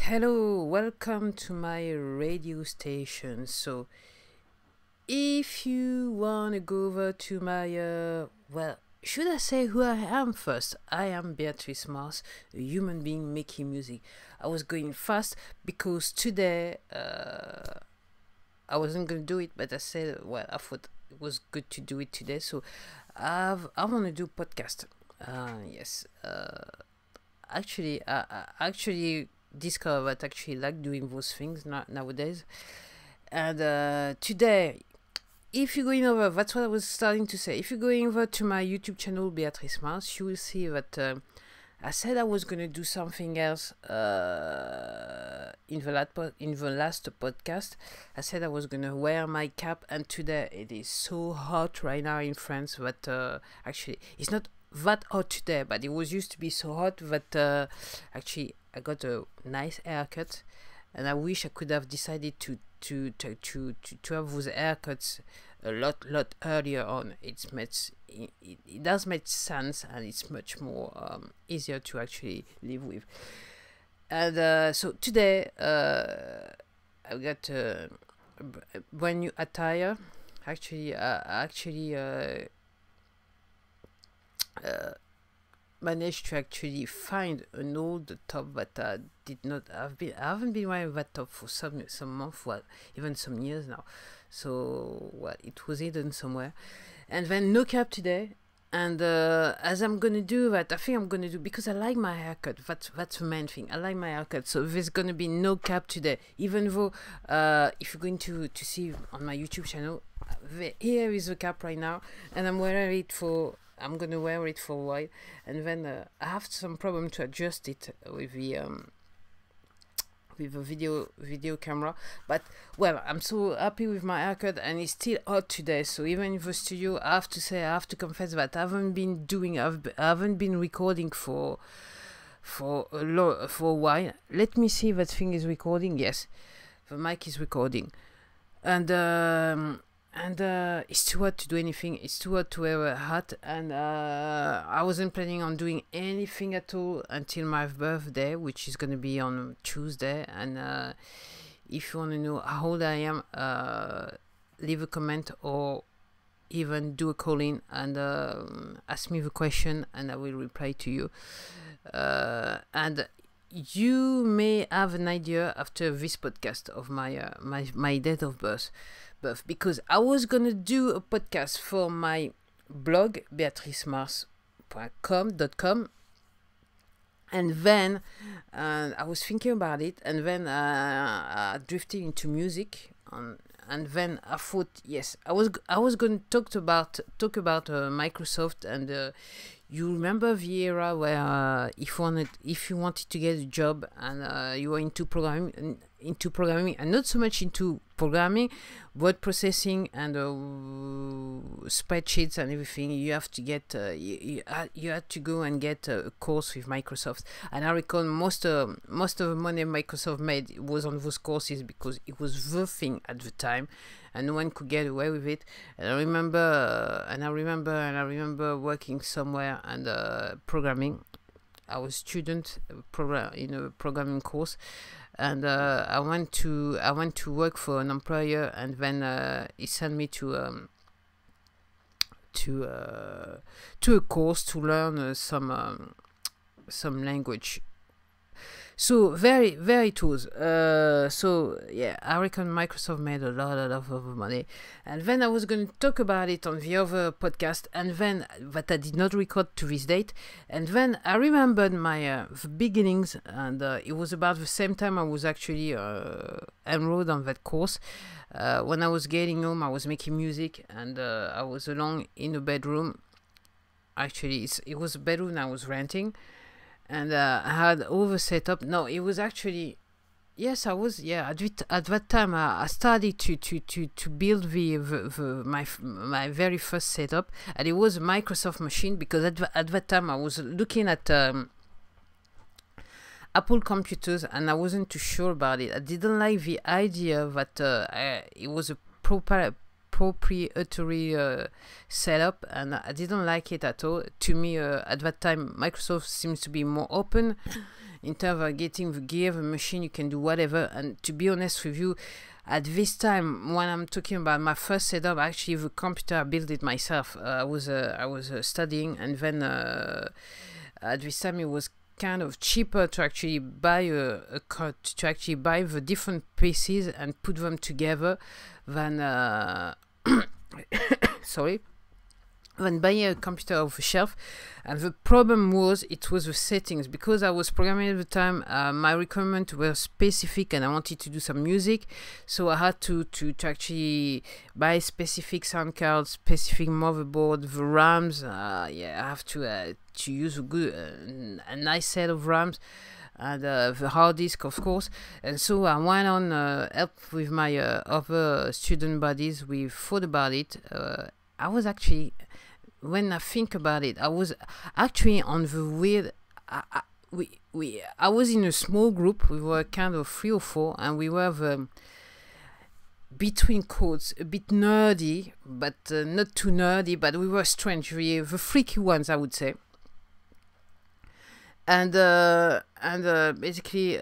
Hello, welcome to my radio station. So, if you want to go over to my, should I say who I am first? I am Beatrice Marse, a human being making music. I was going fast because today I wasn't going to do it, but I said, I thought it was good to do it today. So, I want to do podcast. Yes. I discovered that I actually like doing those things nowadays. And today, if you're going over, that's what I was starting to say. If you're going over to my YouTube channel, Beatrice Marse, you will see that I said I was going to do something else in the last podcast. I said I was going to wear my cap, and today it is so hot right now in France that actually it's not that hot today, but it was used to be so hot that actually I got a nice haircut, and I wish I could have decided to have those haircuts a lot earlier on. It does make sense, and it's much more easier to actually live with. And so today I got a brand new attire. Managed to actually find an old top that I haven't been wearing that top for some months, even some years now. So it was hidden somewhere, and then no cap today. And as I'm gonna do that, I think I'm gonna do, because I like my haircut. That's the main thing. I like my haircut, so there's gonna be no cap today. Even though if you're going to see on my YouTube channel, here is the cap right now, and I'm gonna wear it for a while, and then I have some problem to adjust it with the video camera. But I'm so happy with my haircut, and it's still hot today. So even in the studio, I have to confess that I haven't been recording for a while. Let me see if that thing is recording. Yes, the mic is recording, and it's too hot to do anything. It's too hot to wear a hat, and I wasn't planning on doing anything at all until my birthday, which is going to be on Tuesday. And if you want to know how old I am, leave a comment or even do a call-in and ask me the question, and I will reply to you. And you may have an idea after this podcast of my date of birth, because I was gonna do a podcast for my blog beatricemarse.com, and then I was thinking about it, and then I drifted into music, and then I thought, yes, I was going to talk about Microsoft. And you remember the era where if you wanted to get a job and you were into programming, and not so much into programming, word processing and spreadsheets and everything, you have to get you had to go and get a course with Microsoft. And I recall most of the money Microsoft made was on those courses, because it was the thing at the time, and no one could get away with it. And I remember working somewhere and programming. I was a student in a programming course, and I went to work for an employer, and then he sent me to a course to learn some language. So very, very tools. So yeah, I reckon Microsoft made a lot of money. And then I was going to talk about it on the other podcast, and then that I did not record to this date. And then I remembered my the beginnings, and it was about the same time I was actually enrolled on that course. When I was getting home, I was making music, and I was alone in a bedroom. Actually, it was a bedroom I was renting. And I had all the setup. No, it was actually, yes, I was. Yeah, at that time I started to build my very first setup, and it was a Microsoft machine, because at that time I was looking at Apple computers, and I wasn't too sure about it. I didn't like the idea that it was a proprietary setup, and I didn't like it at all. To me, at that time, Microsoft seems to be more open in terms of getting the gear, the machine, you can do whatever. And to be honest with you, at this time, when I'm talking about my first setup, actually the computer, I built it myself. I was studying, and then at this time it was kind of cheaper to actually buy to actually buy the different pieces and put them together than sorry, than buying a computer off the shelf. And the problem was, it was the settings, because I was programming at the time. My requirements were specific and I wanted to do some music, so I had to actually buy specific sound cards, specific motherboard, the RAMs. I have to use a nice set of RAMs, and the hard disk, of course. And so I went on help with my other student buddies. We thought about it. I was actually, when I think about it, I was actually on the weird. I was in a small group. We were kind of 3 or 4, and we were the, between quotes, a bit nerdy, but not too nerdy. But we were strange, the freaky ones, I would say. And basically,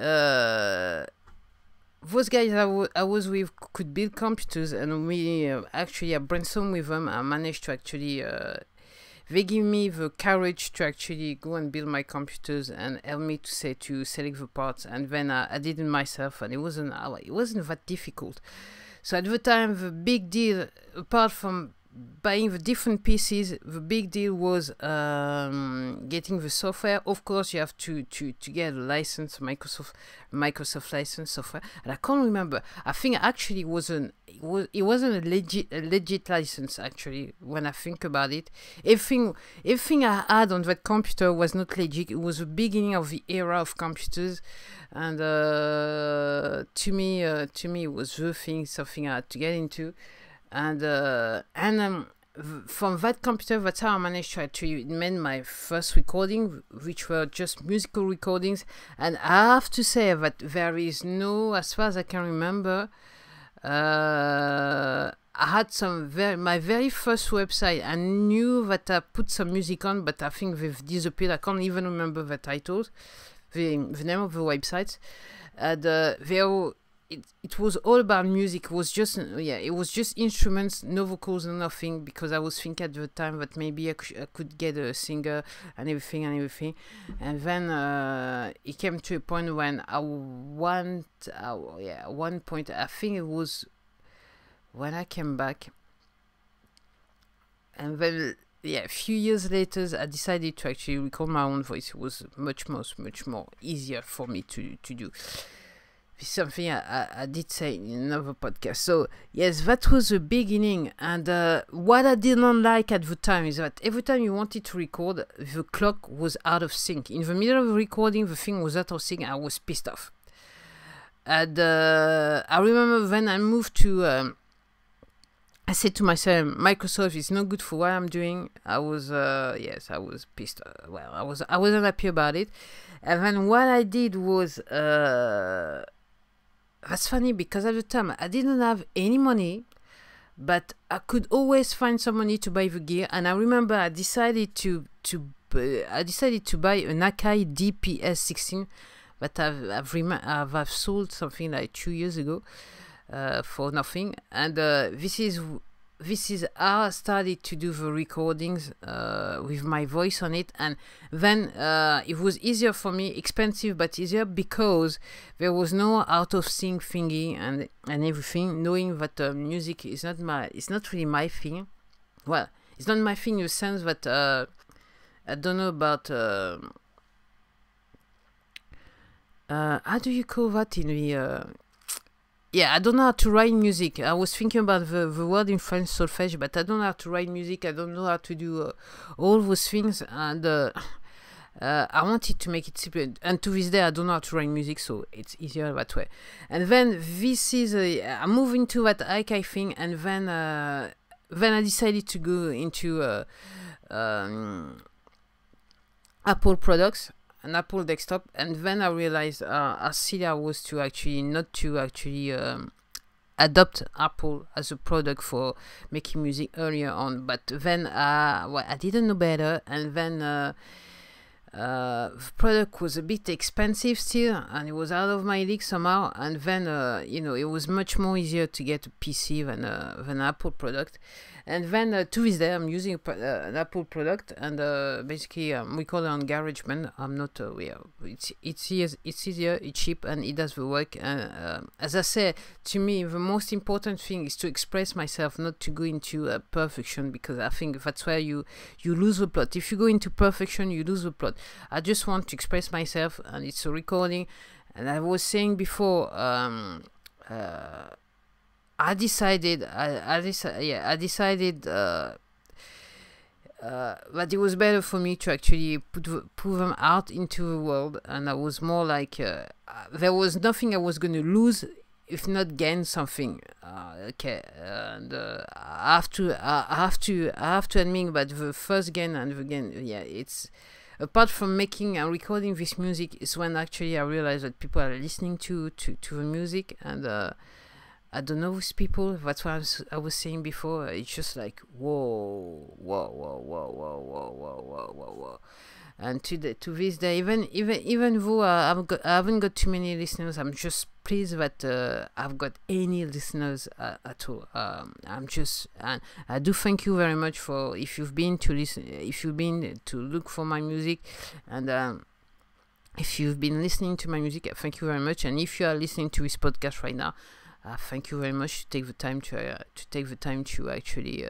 those guys I was with could build computers, and we actually I brainstormed with them. I managed to actually they give me the courage to actually go and build my computers and help me to select the parts, and then I did it myself, and it wasn't that difficult. So at the time, the big deal, apart from buying the different pieces, the big deal was getting the software. Of course, you have to get a license, Microsoft license software, and I can't remember. I think actually it wasn't a legit license, actually. When I think about it, everything I had on that computer was not legit. It was the beginning of the era of computers, and to me it was the thing, something I had to get into. And from that computer, that's how I managed to actually make my first recording, which were just musical recordings. And I have to say that there is no, as far as I can remember, I had my very first website. I knew that I put some music on, but I think they've disappeared. I can't even remember the titles, the name of the websites. And it was all about music. It was just instruments, no vocals, no nothing, because I was thinking at the time that maybe I could get a singer and everything. And then it came to a point when at one point, I think it was when I came back, and then a few years later, I decided to actually record my own voice. It was much more easier for me to do. It's something I did say in another podcast. So yes, that was the beginning. And what I didn't like at the time is that every time you wanted to record, the clock was out of sync. In the middle of the recording, the thing was out of sync. I was pissed off. And I remember when I moved to, I said to myself, Microsoft is not good for what I'm doing. I was pissed. Well, I wasn't happy about it. And then what I did was, that's funny, because at the time I didn't have any money, but I could always find some money to buy the gear. And I remember I decided to buy an Akai DPS-16 that I've sold something like 2 years ago for nothing. And this is how I started to do the recordings with my voice on it. And then it was easier for me, expensive but easier, because there was no out of sync thingy and everything, knowing that music is it's not really my thing. Well, it's not my thing in the sense that I don't know about how do you call that in the I don't know how to write music. I was thinking about the word in French, solfège, but I don't know how to write music. I don't know how to do all those things. And I wanted to make it simple. And to this day, I don't know how to write music, so it's easier that way. And then this is, I moved into that Akai thing, and then I decided to go into Apple products, an Apple desktop, and then I realized how silly I was to actually adopt Apple as a product for making music earlier on. But then I didn't know better, and then The product was a bit expensive still, and it was out of my league somehow. And then you know, it was much more easier to get a PC than an Apple product. And then to this day, I'm using an Apple product, and basically we call it on GarageBand. I'm not. It's easier, it's cheap, and it does the work. And as I say, to me, the most important thing is to express myself, not to go into perfection, because I think that's where you lose the plot. If you go into perfection, you lose the plot. I just want to express myself, and it's a recording. And I was saying before, I decided that it was better for me to actually put them out into the world, and I was more like there was nothing I was going to lose if not gain something. Okay, and I have to admit that the first gain and the gain, yeah, it's apart from making and recording this music, is when actually I realized that people are listening to the music, and I don't know these people. That's what I was saying before. It's just like whoa. And to this day, even though I haven't got too many listeners, I'm just pleased that I've got any listeners at all. And I do thank you very much for if you've been to look for my music, and if you've been listening to my music, thank you very much. And if you are listening to this podcast right now, thank you very much to take the time to actually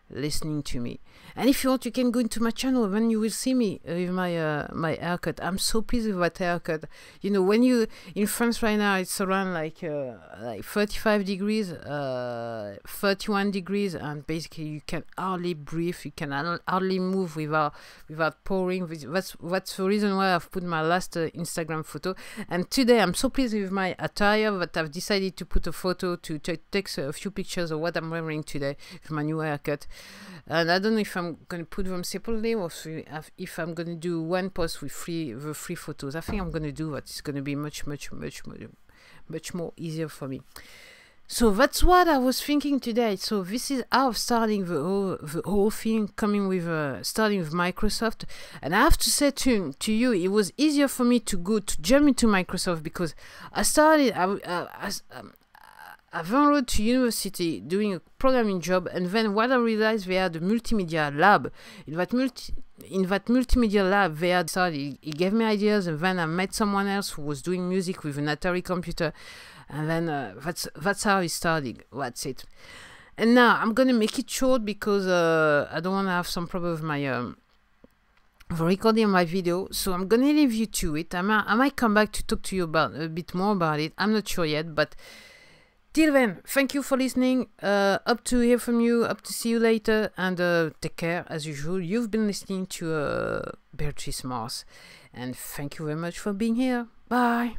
listening to me. And if you want, you can go into my channel, then you will see me with my my haircut. I'm so pleased with that haircut. You know, when you in France right now, it's around like 35 degrees, 31 degrees, and basically you can hardly breathe, you can hardly move without pouring. That's the reason why I've put my last Instagram photo. And today I'm so pleased with my attire that I've decided to put a photo to take a few pictures of what I'm wearing today with my new haircut. And I don't know if I'm going to put them separately or if I'm going to do one post with the three photos. I think I'm going to do that. It's going to be much more easier for me. So that's what I was thinking today. So this is how I'm starting the whole thing, coming with starting with Microsoft. And I have to say to you, it was easier for me to jump into Microsoft because I started. I've enrolled to university doing a programming job, and then what I realized, they had a multimedia lab. In that multimedia lab, they had started. He gave me ideas, and then I met someone else who was doing music with an Atari computer, and then that's how it started. That's it. And now I'm gonna make it short because I don't want to have some problem with my the recording of my video, so I'm gonna leave you to it. I might come back to talk to you about a bit more about it. I'm not sure yet, but. Till then, thank you for listening. Hope to hear from you. Hope to see you later. And take care, as usual. You've been listening to Beatrice Marse. And thank you very much for being here. Bye.